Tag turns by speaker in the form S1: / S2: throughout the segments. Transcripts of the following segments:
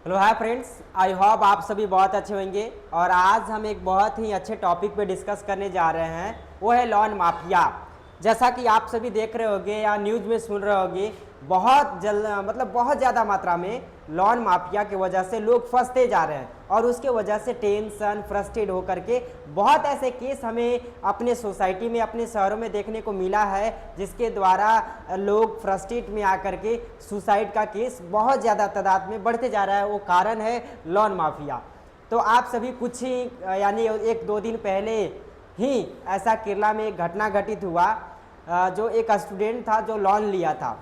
S1: Hello hi friends, I hope आप सभी बहुत अच्छे होंगे। और आज हम एक बहुत ही अच्छे टॉपिक पे डिस्कस करने जा रहे हैं, वो है लोन माफिया। जैसा कि आप सभी देख रहे होंगे या न्यूज़ में सुन रहे होंगे, बहुत जल्द बहुत ज़्यादा मात्रा में लोन माफिया की वजह से लोग फंसते जा रहे हैं और उसके वजह से टेंशन फ्रस्ट्रेट होकर के बहुत ऐसे केस हमें अपने सोसाइटी में अपने शहरों में देखने को मिला है, जिसके द्वारा लोग फ्रस्ट्रेट में आकर के सुसाइड का केस बहुत ज़्यादा तादाद में बढ़ते जा रहा है। वो कारण है लोन माफिया। तो आप सभी कुछ ही यानी एक दो दिन पहले ही ऐसा केरला में एक घटना घटित हुआ, जो एक स्टूडेंट था जो लोन लिया था,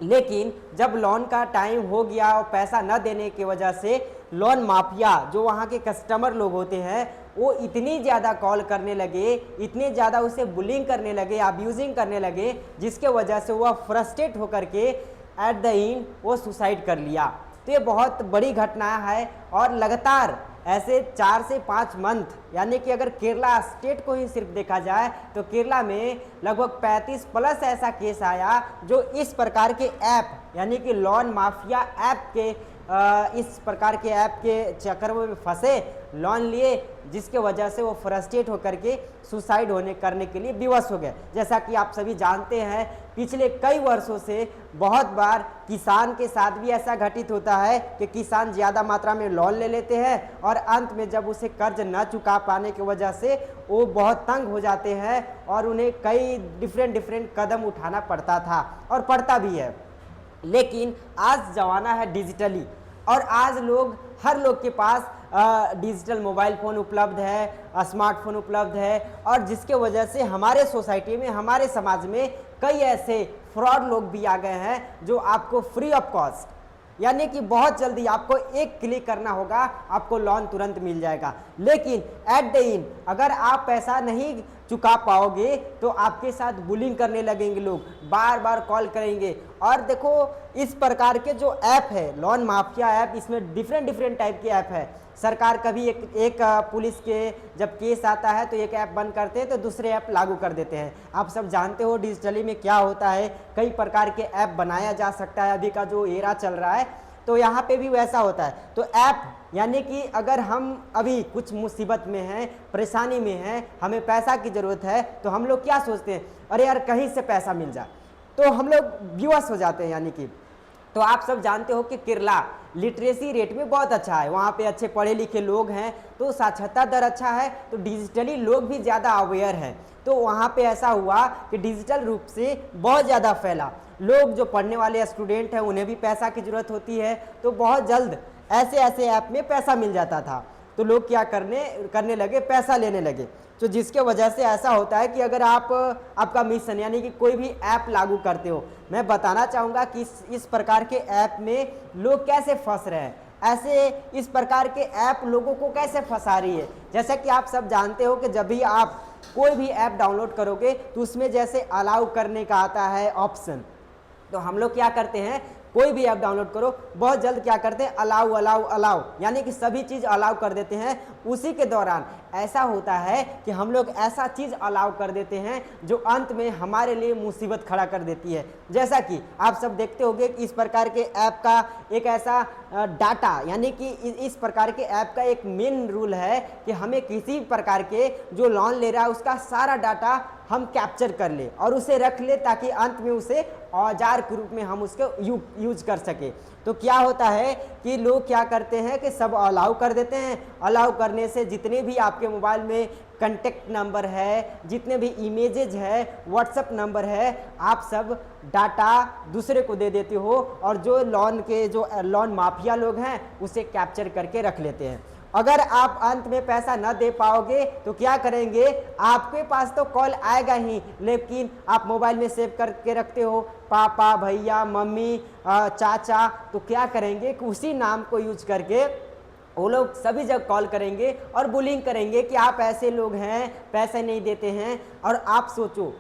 S1: लेकिन जब लोन का टाइम हो गया और पैसा न देने की वजह से लोन माफिया जो वहाँ के कस्टमर लोग होते हैं वो इतनी ज़्यादा कॉल करने लगे, इतने ज़्यादा उसे बुलिंग करने लगे, अब्यूजिंग करने लगे, जिसके वजह से वह फ्रस्ट्रेट होकर के एट द एंड वो सुसाइड कर लिया। तो ये बहुत बड़ी घटना है और लगातार ऐसे 4 से 5 मंथ, यानी कि अगर केरला स्टेट को ही सिर्फ देखा जाए तो केरला में लगभग 35 प्लस ऐसा केस आया जो इस प्रकार के ऐप यानी कि लोन माफिया ऐप के इस प्रकार के ऐप के चक्कर में फंसे, लोन लिए, जिसके वजह से वो फ्रस्ट्रेट होकर के सुसाइड करने के लिए विवश हो गए। जैसा कि आप सभी जानते हैं, पिछले कई वर्षों से बहुत बार किसान के साथ भी ऐसा घटित होता है कि किसान ज़्यादा मात्रा में लोन ले लेते हैं और अंत में जब उसे कर्ज न चुका पाने की वजह से वो बहुत तंग हो जाते हैं और उन्हें कई डिफरेंट कदम उठाना पड़ता था और पड़ता भी है। लेकिन आज ज़माना है डिजिटली और आज हर लोग के पास डिजिटल मोबाइल फ़ोन उपलब्ध है, स्मार्टफोन उपलब्ध है, और जिसके वजह से हमारे सोसाइटी में, हमारे समाज में कई ऐसे फ्रॉड लोग भी आ गए हैं जो आपको फ्री ऑफ कॉस्ट, यानी कि बहुत जल्दी आपको एक क्लिक करना होगा, आपको लोन तुरंत मिल जाएगा। लेकिन एट द एंड अगर आप पैसा नहीं चुका पाओगे तो आपके साथ बुलिंग करने लगेंगे, लोग बार बार कॉल करेंगे। और देखो, इस प्रकार के जो ऐप है लोन माफिया ऐप, इसमें डिफरेंट टाइप के ऐप है। सरकार कभी एक पुलिस के जब केस आता है तो एक ऐप बंद करते हैं तो दूसरे ऐप लागू कर देते हैं। आप सब जानते हो डिजिटली में क्या होता है, कई प्रकार के ऐप बनाया जा सकता है, अभी का जो एरा चल रहा है तो यहाँ पे भी वैसा होता है। तो ऐप यानी कि अगर हम अभी कुछ मुसीबत में हैं, परेशानी में हैं, हमें पैसा की ज़रूरत है, तो हम लोग क्या सोचते हैं, अरे यार कहीं से पैसा मिल जाए, तो हम लोग विवश हो जाते हैं। यानी कि तो आप सब जानते हो कि केरला लिटरेसी रेट में बहुत अच्छा है, वहाँ पे अच्छे पढ़े लिखे लोग हैं, तो साक्षरता दर अच्छा है, तो डिजिटली लोग भी ज़्यादा अवेयर हैं। तो वहाँ पे ऐसा हुआ कि डिजिटल रूप से बहुत ज़्यादा फैला। लोग जो पढ़ने वाले स्टूडेंट हैं उन्हें भी पैसा की ज़रूरत होती है, तो बहुत जल्द ऐसे ऐप में पैसा मिल जाता था। तो लोग क्या करने लगे, पैसा लेने लगे। तो जिसके वजह से ऐसा होता है कि अगर आपका मिशन यानी कि कोई भी ऐप लागू करते हो, मैं बताना चाहूँगा कि इस प्रकार के ऐप में लोग कैसे फंस रहे हैं, ऐसे इस प्रकार के ऐप लोगों को कैसे फंसा रही है। जैसा कि आप सब जानते हो कि जब भी आप कोई भी ऐप डाउनलोड करोगे तो उसमें जैसे अलाउ करने का आता है ऑप्शन, तो हम लोग क्या करते हैं, कोई भी ऐप डाउनलोड करो बहुत जल्द क्या करते हैं, अलाउ अलाउ अलाउ, यानी कि सभी चीज़ अलाउ कर देते हैं। उसी के दौरान ऐसा होता है कि हम लोग ऐसा चीज़ अलाउ कर देते हैं जो अंत में हमारे लिए मुसीबत खड़ा कर देती है। जैसा कि आप सब देखते होंगे कि इस प्रकार के ऐप का एक ऐसा डाटा, यानी कि इस प्रकार के ऐप का एक मेन रूल है कि हमें किसी प्रकार के जो लोन ले रहा है उसका सारा डाटा हम कैप्चर कर ले और उसे रख ले, ताकि अंत में उसे औजार के रूप में हम उसको यूज कर सके। तो क्या होता है कि लोग क्या करते हैं कि सब अलाउ कर देते हैं। अलाउ करने से जितने भी आपके मोबाइल में कॉन्टेक्ट नंबर है, जितने भी इमेजेज है, व्हाट्सएप नंबर है, आप सब डाटा दूसरे को दे देते हो और जो लोन माफिया लोग हैं उसे कैप्चर करके रख लेते हैं। अगर आप अंत में पैसा न दे पाओगे तो क्या करेंगे, आपके पास तो कॉल आएगा ही, लेकिन आप मोबाइल में सेव करके रखते हो पापा, भैया, मम्मी, चाचा, तो क्या करेंगे कि उसी नाम को यूज करके वो लोग सभी जगह कॉल करेंगे और बुलिंग करेंगे कि आप ऐसे लोग हैं, पैसे नहीं देते हैं। और आप सोचो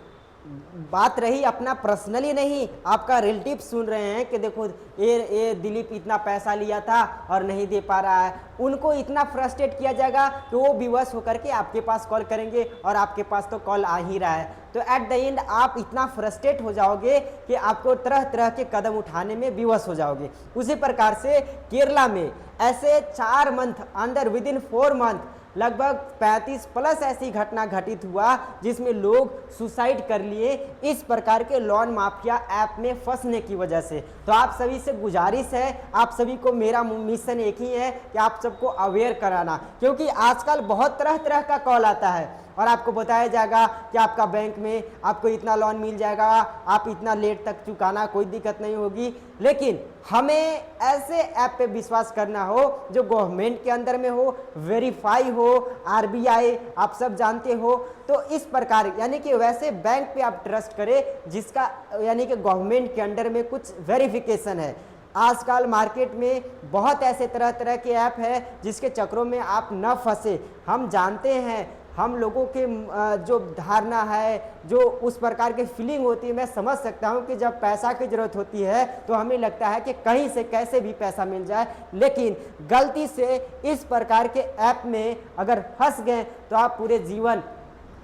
S1: बात रही अपना पर्सनली नहीं, आपका रिलेटिव सुन रहे हैं कि देखो ये दिलीप इतना पैसा लिया था और नहीं दे पा रहा है, उनको इतना फ्रस्ट्रेट किया जाएगा कि वो विवश होकर के आपके पास कॉल करेंगे और आपके पास तो कॉल आ ही रहा है। तो एट द एंड आप इतना फ्रस्ट्रेट हो जाओगे कि आपको तरह तरह के कदम उठाने में विवश हो जाओगे। उसी प्रकार से केरला में ऐसे 4 मंथ अंदर विद इन 4 मंथ लगभग 35 प्लस ऐसी घटना घटित हुआ जिसमें लोग सुसाइड कर लिए इस प्रकार के लोन माफिया ऐप में फंसने की वजह से। तो आप सभी से गुजारिश है, आप सभी को मेरा मिशन एक ही है कि आप सबको अवेयर कराना, क्योंकि आजकल बहुत तरह तरह का कॉल आता है और आपको बताया जाएगा कि आपका बैंक में आपको इतना लोन मिल जाएगा, आप इतना लेट तक चुकाना, कोई दिक्कत नहीं होगी। लेकिन हमें ऐसे ऐप पे विश्वास करना हो जो गवर्नमेंट के अंदर में हो, वेरीफाई हो, आरबीआई आप सब जानते हो। तो इस प्रकार यानी कि वैसे बैंक पे आप ट्रस्ट करें जिसका यानी कि गवर्नमेंट के अंडर में कुछ वेरिफिकेशन है। आजकल मार्केट में बहुत ऐसे तरह तरह के ऐप है जिसके चक्रों में आप न फंसे। हम जानते हैं, हम लोगों के जो धारणा है, जो उस प्रकार की फीलिंग होती है, मैं समझ सकता हूं कि जब पैसा की ज़रूरत होती है तो हमें लगता है कि कहीं से कैसे भी पैसा मिल जाए। लेकिन गलती से इस प्रकार के ऐप में अगर फंस गए तो आप पूरे जीवन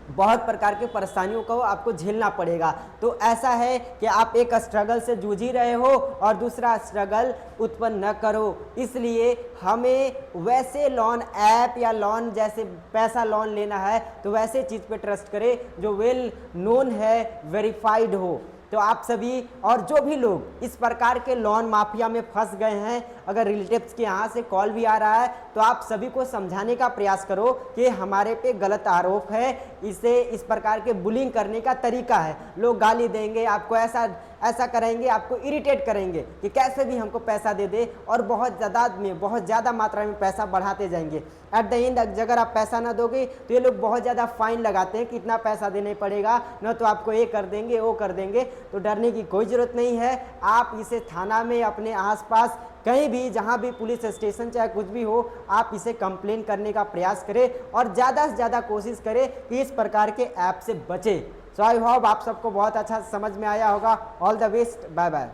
S1: बहुत प्रकार के परेशानियों को आपको झेलना पड़ेगा। तो ऐसा है कि आप एक स्ट्रगल से जूझ ही रहे हो और दूसरा स्ट्रगल उत्पन्न न करो। इसलिए हमें वैसे लोन ऐप या लोन जैसे पैसा लोन लेना है तो वैसे चीज़ पे ट्रस्ट करें जो वेल नोन है, वेरीफाइड हो। तो आप सभी और जो भी लोग इस प्रकार के लोन माफिया में फंस गए हैं, अगर रिलेटिव्स के यहाँ से कॉल भी आ रहा है तो आप सभी को समझाने का प्रयास करो कि हमारे पे गलत आरोप है, इसे इस प्रकार के बुलिंग करने का तरीका है। लोग गाली देंगे, आपको ऐसा करेंगे, आपको इरिटेट करेंगे कि कैसे भी हमको पैसा दे दे और बहुत ज़्यादा मात्रा में पैसा बढ़ाते जाएंगे। एट द एंड अगर आप पैसा ना दोगे तो ये लोग बहुत ज़्यादा फाइन लगाते हैं कि इतना पैसा देने पड़ेगा, न तो आपको ये कर देंगे वो कर देंगे। तो डरने की कोई ज़रूरत नहीं है। आप इसे थाना में, अपने आसपास कहीं भी, जहां भी पुलिस स्टेशन चाहे कुछ भी हो, आप इसे कंप्लेन करने का प्रयास करें और ज़्यादा से ज़्यादा कोशिश करें कि इस प्रकार के ऐप से बचें। सो आई होप आप सबको बहुत अच्छा समझ में आया होगा। All the best, bye bye.